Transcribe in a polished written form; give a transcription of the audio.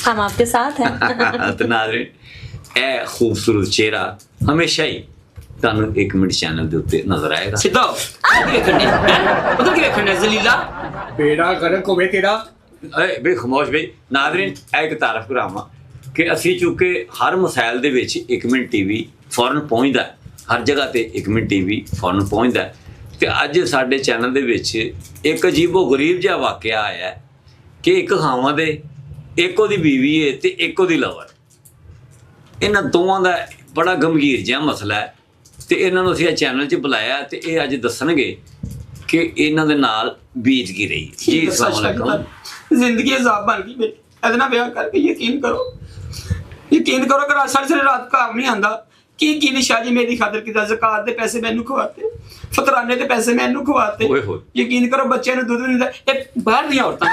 हम आपके साथ हैं। तो नाज़रीन, ਇਹ ਖੂਬਸੂਰਤ ਚਿਹਰਾ ਹਮੇਸ਼ਾ ਹੀ ਤੁਹਾਨੂੰ 1 ਮਿੰਟ ਚੈਨਲ ਦੇ ਉੱਤੇ ਨਜ਼ਰ ਆਏਗਾ। ਸਿੱਧਾ ਕੀ ਵੇਖਣੇ ਉਧਰ ਕੀ ਵੇਖਣੇ ਜ਼ਲੀਲਾ बेड़ा गर्क होवे तेरा। ਬੇ ਖਾਮੋਸ਼ ਬਈ। ਨਾਜ਼ਰੀਨ, ਇਹ ਇੱਕ ਤਾਰਫ ਕਰਾਵਾਂ ਕਿ ਅਸੀਂ ਚੂੰਕਿ ਹਰ ਮਸਾਇਲ ਦੇ ਵਿੱਚ 1 ਮਿੰਟ ਟੀਵੀ ਫੌਰਨ ਪਹੁੰਚਦਾ, ਹਰ ਜਗ੍ਹਾ ਤੇ 1 ਮਿੰਟ ਟੀਵੀ ਫੌਰਨ ਪਹੁੰਚਦਾ, ਤੇ ਅੱਜ ਸਾਡੇ ਚੈਨਲ ਦੇ ਵਿੱਚ ਇੱਕ ਅਜੀਬੋ ਗਰੀਬ ਜਿਹਾ ਵਾਕਿਆ ਆਇਆ ਹੈ ਕਿ ਇੱਕ ਖਾਵਾਂ ਦੇ ਇੱਕ ਉਹਦੀ ਬੀਵੀ ਹੈ ਤੇ ਇੱਕ ਉਹਦੀ ਲਵਰ। ਇਹਨਾਂ ਦੋਵਾਂ ਦਾ ਬੜਾ ਗੰਭੀਰ ਜਿਹਾ ਮਸਲਾ ਹੈ ਤੇ ਇਹਨਾਂ ਨੂੰ ਅਸੀਂ ਇਹ ਚੈਨਲ 'ਚ ਬੁਲਾਇਆ ਤੇ ਇਹ ਅੱਜ ਦੱਸਣਗੇ ਕਿ ਇਹਨਾਂ ਦੇ ਨਾਲ ਬੀਤ ਕੀ ਰਹੀ। ਜੀ ਅਸਲਾਮ ਵਾਲੇਕੁਮ। ਜ਼ਿੰਦਗੀ ਅਜ਼ਾਬ ਬਣ ਗਈ ਮੇਰੀ ਇਹਦੇ ਨਾਲ ਵਿਆਹ ਕਰਕੇ। ਯਕੀਨ ਕਰੋ ਕਿ ਰਾਤ ਸਾਰੀ ਰਾਤ ਘਰ ਨਹੀਂ ਆਂਦਾ। ਕੀ ਨਿਸ਼ਾ ਜੀ ਮੇਰੀ ਖਾਤਰ ਕੀਤਾ, ਜ਼ਕਾਤ ਦੇ ਪੈਸੇ ਮੈਨੂੰ ਖਵਾਤੇ, ਫਤਰਾਨੇ ਦੇ ਪੈਸੇ ਮੈਨੂੰ ਖਵਾਤੇ। ਯਕੀਨ ਕਰੋ ਬੱਚਿਆਂ ਨੂੰ ਦੁੱਧ ਨਹੀਂ ਦਿੰਦਾ। ਇਹ ਬਾਹਰ ਨਹੀਂ ਔਰਤਾਂ